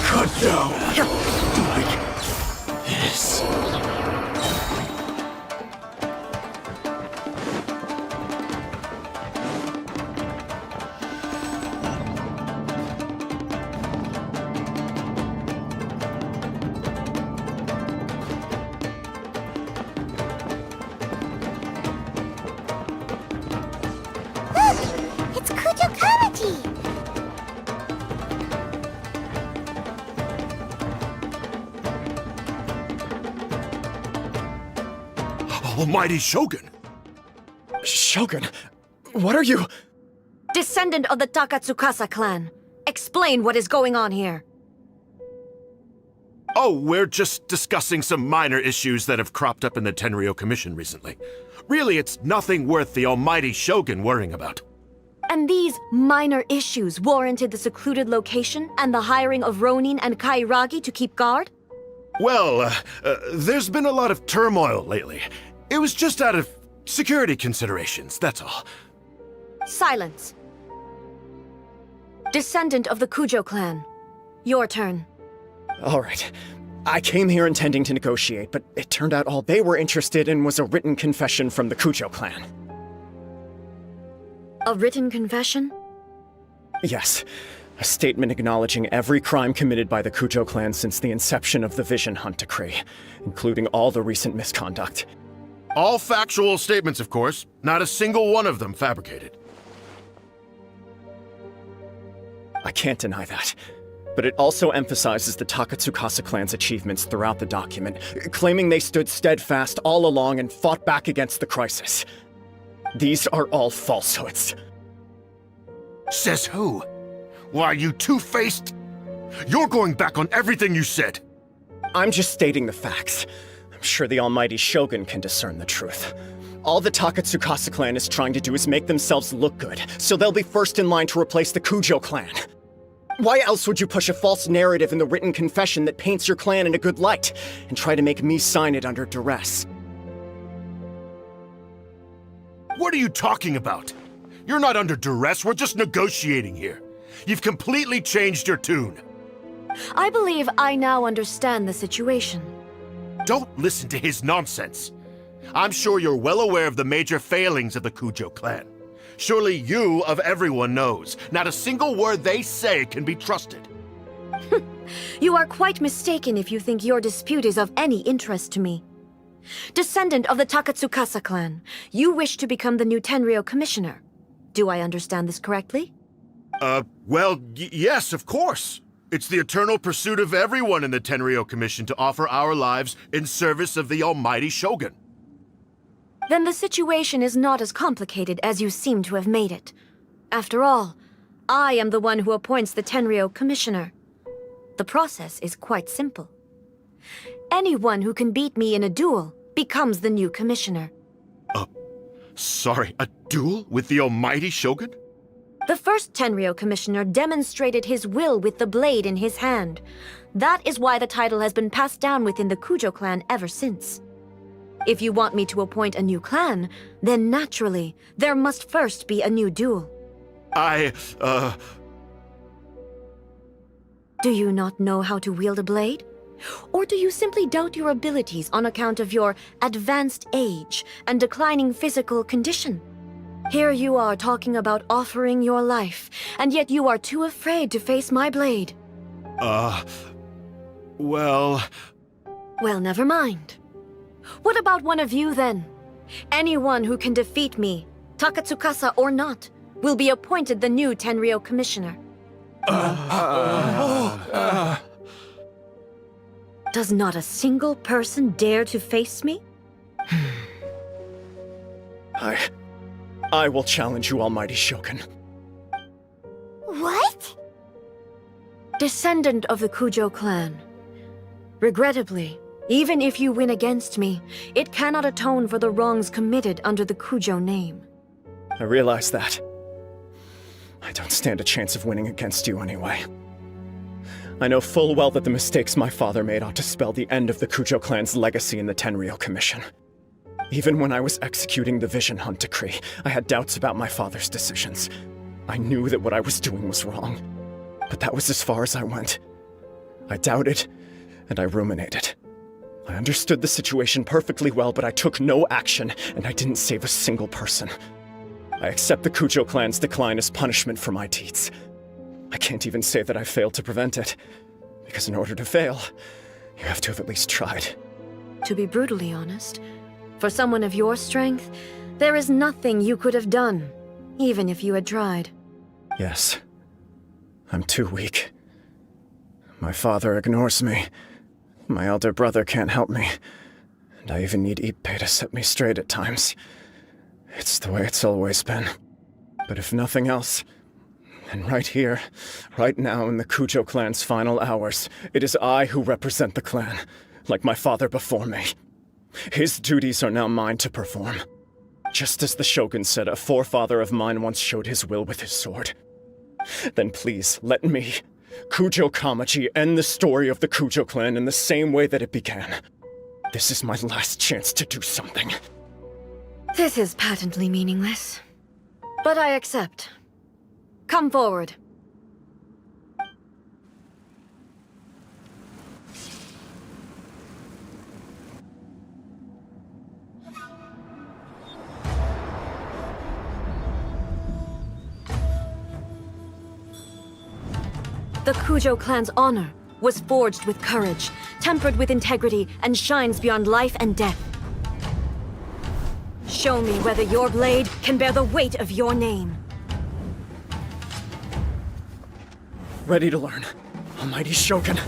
Cut down. Like this. Look! It's Kujo Kamaji! Almighty Shogun! Shogun, what are you? Descendant of the Takatsukasa clan. Explain what is going on here. Oh, we're just discussing some minor issues that have cropped up in the Tenryo Commission recently. Really, it's nothing worth the Almighty Shogun worrying about. And these minor issues warranted the secluded location and the hiring of Ronin and Kairagi to keep guard? Well, there's been a lot of turmoil lately. It was just out of security considerations, that's all. Silence. Descendant of the Kujo clan. Your turn. All right. I came here intending to negotiate, but it turned out all they were interested in was a written confession from the Kujo clan. A written confession? Yes. A statement acknowledging every crime committed by the Kujo clan since the inception of the Vision Hunt Decree, including all the recent misconduct. All factual statements, of course. Not a single one of them fabricated. I can't deny that. But it also emphasizes the Takatsukasa clan's achievements throughout the document, claiming they stood steadfast all along and fought back against the crisis. These are all falsehoods. Says who? Why, you two-faced? You're going back on everything you said. I'm just stating the facts. I'm sure the almighty Shogun can discern the truth. All the Takatsukasa clan is trying to do is make themselves look good, so they'll be first in line to replace the Kujo clan. Why else would you push a false narrative in the written confession that paints your clan in a good light, and try to make me sign it under duress? What are you talking about? You're not under duress, we're just negotiating here. You've completely changed your tune. I believe I now understand the situation. Don't listen to his nonsense. I'm sure you're well aware of the major failings of the Kujo clan. Surely you, of everyone, knows. Not a single word they say can be trusted. You are quite mistaken if you think your dispute is of any interest to me. Descendant of the Takatsukasa clan, you wish to become the new Tenryou commissioner. Do I understand this correctly? Well, yes, of course. It's the eternal pursuit of everyone in the Tenryou Commission to offer our lives in service of the almighty Shogun. Then the situation is not as complicated as you seem to have made it. After all, I am the one who appoints the Tenryou commissioner. The process is quite simple. Anyone who can beat me in a duel becomes the new commissioner. Sorry, a duel with the almighty Shogun? The first Tenryou commissioner demonstrated his will with the blade in his hand. That is why the title has been passed down within the Kujo clan ever since. If you want me to appoint a new clan, then naturally, there must first be a new duel. Do you not know how to wield a blade? Or do you simply doubt your abilities on account of your advanced age and declining physical condition? Here you are talking about offering your life, and yet you are too afraid to face my blade. Well, never mind. What about one of you, then? Anyone who can defeat me, Takatsukasa or not, will be appointed the new Tenryou commissioner. Does not a single person dare to face me? I will challenge you, almighty Shogun. What? Descendant of the Kujo clan. Regrettably, even if you win against me, it cannot atone for the wrongs committed under the Kujo name. I realize that. I don't stand a chance of winning against you anyway. I know full well that the mistakes my father made ought to spell the end of the Kujo clan's legacy in the Tenryou Commission. Even when I was executing the Vision Hunt Decree, I had doubts about my father's decisions. I knew that what I was doing was wrong. But that was as far as I went. I doubted, and I ruminated. I understood the situation perfectly well, but I took no action, and I didn't save a single person. I accept the Kujo clan's decline as punishment for my deeds. I can't even say that I failed to prevent it, because in order to fail, you have to have at least tried. To be brutally honest, for someone of your strength, there is nothing you could have done, even if you had tried. Yes. I'm too weak. My father ignores me. My elder brother can't help me. And I even need Ippei to set me straight at times. It's the way it's always been. But if nothing else, then right here, right now in the Kujo clan's final hours, it is I who represent the clan, like my father before me. His duties are now mine to perform. Just as the Shogun said a forefather of mine once showed his will with his sword. Then please, let me, Kujo Kamaji, end the story of the Kujo clan in the same way that it began. This is my last chance to do something. This is patently meaningless. But I accept. Come forward. The Kujo clan's honor was forged with courage, tempered with integrity, and shines beyond life and death. Show me whether your blade can bear the weight of your name. Ready to learn. Almighty Shogun.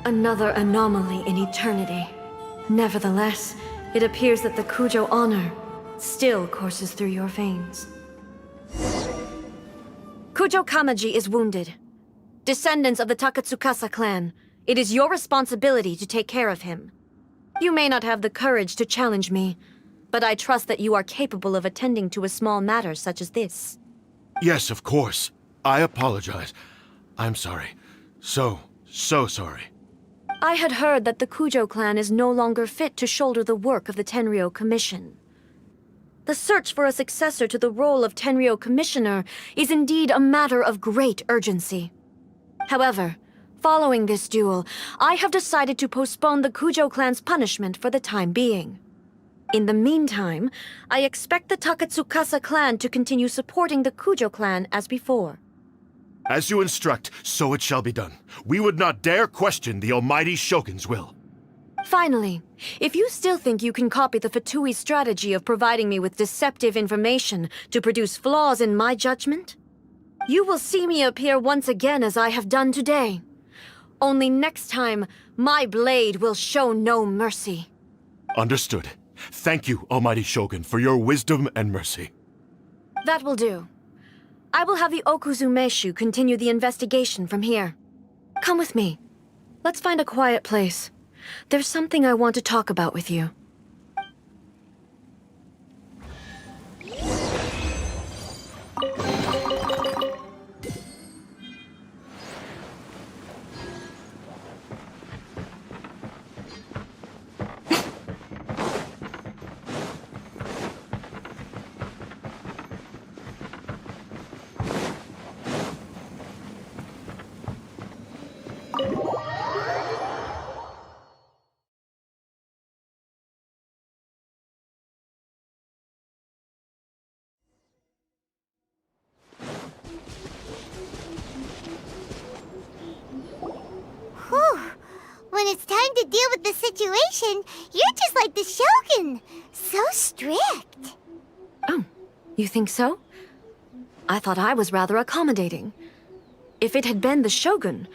Another anomaly in eternity. Nevertheless, it appears that the Kujo honor still courses through your veins. Kujo Kamaji is wounded. Descendants of the Takatsukasa clan, it is your responsibility to take care of him. You may not have the courage to challenge me, but I trust that you are capable of attending to a small matter such as this. Yes, of course. I apologize. I'm sorry. So sorry. I had heard that the Kujo clan is no longer fit to shoulder the work of the Tenryou Commission. The search for a successor to the role of Tenryou Commissioner is indeed a matter of great urgency. However, following this duel, I have decided to postpone the Kujo clan's punishment for the time being. In the meantime, I expect the Takatsukasa clan to continue supporting the Kujo clan as before. As you instruct, so it shall be done. We would not dare question the Almighty Shogun's will. Finally, if you still think you can copy the Fatui strategy of providing me with deceptive information to produce flaws in my judgment, you will see me appear once again as I have done today. Only next time, my blade will show no mercy. Understood. Thank you, Almighty Shogun, for your wisdom and mercy. That will do. I will have the Okuzumeshu continue the investigation from here. Come with me. Let's find a quiet place. There's something I want to talk about with you. When it's time to deal with the situation, you're just like the Shogun. So strict. Oh, you think so? I thought I was rather accommodating. If it had been the Shogun,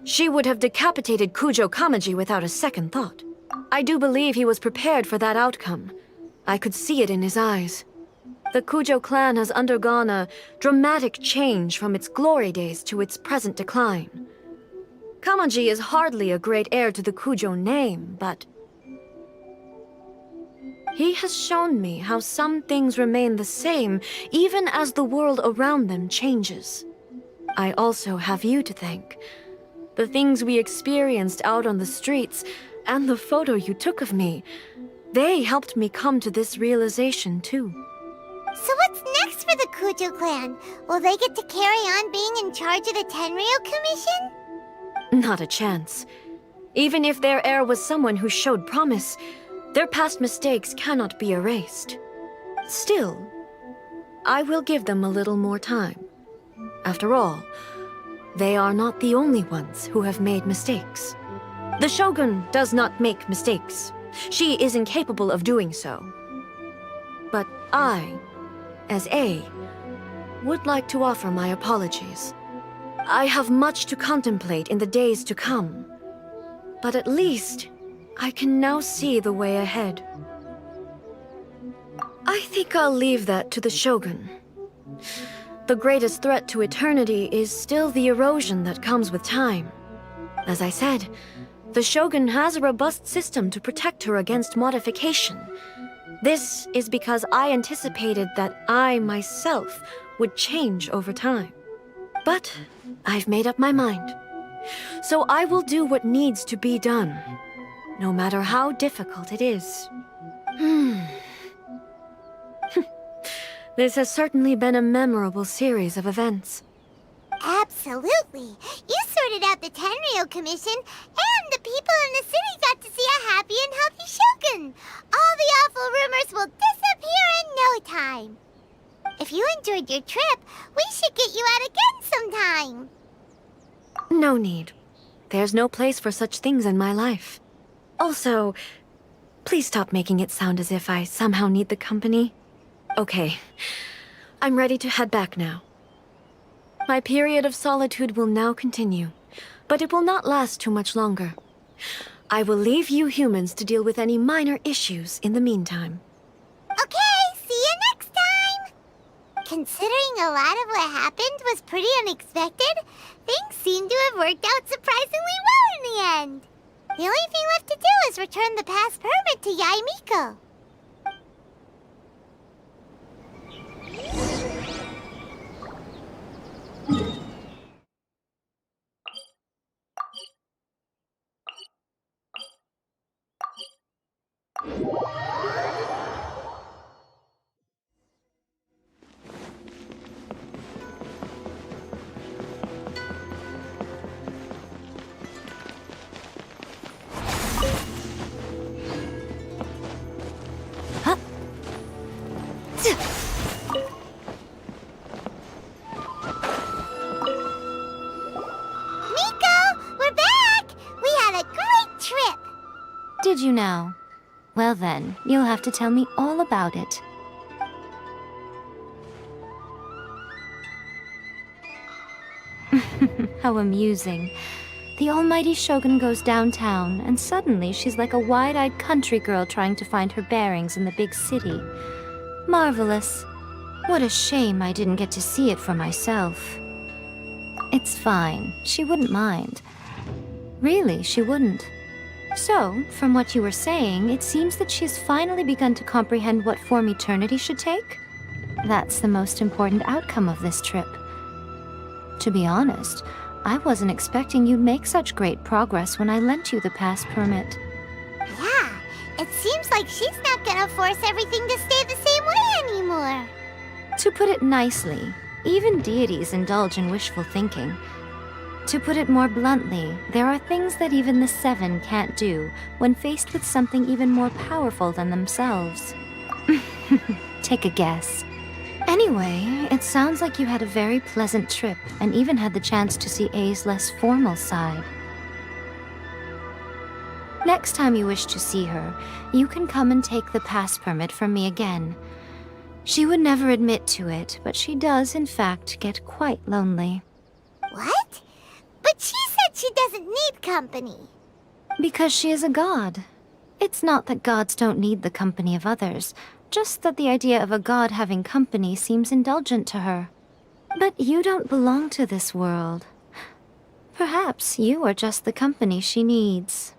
she would have decapitated Kujo Kamaji without a second thought. I do believe he was prepared for that outcome. I could see it in his eyes. The Kujo clan has undergone a dramatic change from its glory days to its present decline. Kamaji is hardly a great heir to the Kujo name, but he has shown me how some things remain the same even as the world around them changes. I also have you to thank. The things we experienced out on the streets and the photo you took of me, they helped me come to this realization too. for the Kujo clan? Will they get to carry on being in charge of the Tenryo Commission? Not a chance. Even if their heir was someone who showed promise, their past mistakes cannot be erased. Still, I will give them a little more time. After all, they are not the only ones who have made mistakes. The Shogun does not make mistakes. She is incapable of doing so. But I, as A, would like to offer my apologies. I have much to contemplate in the days to come, but at least I can now see the way ahead. I think I'll leave that to the Shogun. The greatest threat to eternity is still the erosion that comes with time. As I said, the Shogun has a robust system to protect her against modification. This is because I anticipated that I myself would change over time. But I've made up my mind. So I will do what needs to be done, no matter how difficult it is. This has certainly been a memorable series of events. Absolutely. You sorted out the Tenryo Commission, and the people in the city got to see a happy and healthy Shogun. All the awful rumors will disappear in no time. If you enjoyed your trip, we should get you out again sometime. No need. There's no place for such things in my life. Also, please stop making it sound as if I somehow need the company. Okay, I'm ready to head back now. My period of solitude will now continue, but it will not last too much longer. I will leave you humans to deal with any minor issues in the meantime. Okay, see you next time! Considering a lot of what happened was pretty unexpected, things seem to have worked out surprisingly well in the end. The only thing left to do is return the pass permit to Yaimiko. Did you now? Well then, you'll have to tell me all about it. How amusing. The almighty Shogun goes downtown, and suddenly she's like a wide-eyed country girl trying to find her bearings in the big city. Marvelous. What a shame I didn't get to see it for myself. It's fine. She wouldn't mind. Really, she wouldn't. So, from what you were saying, it seems that she's finally begun to comprehend what form eternity should take? That's the most important outcome of this trip. To be honest, I wasn't expecting you'd make such great progress when I lent you the pass permit. Yeah, it seems like she's not gonna force everything to stay the same way anymore. To put it nicely, even deities indulge in wishful thinking. To put it more bluntly, there are things that even the Seven can't do when faced with something even more powerful than themselves. Take a guess. Anyway, it sounds like you had a very pleasant trip and even had the chance to see A's less formal side. Next time you wish to see her, you can come and take the pass permit from me again. She would never admit to it, but she does, in fact, get quite lonely. What? But she said she doesn't need company. Because she is a god. It's not that gods don't need the company of others, just that the idea of a god having company seems indulgent to her. But you don't belong to this world. Perhaps you are just the company she needs.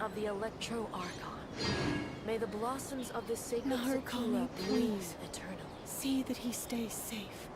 Of the Electro Archon, may the blossoms of the sacred Sakura bloom eternally. See that he stays safe.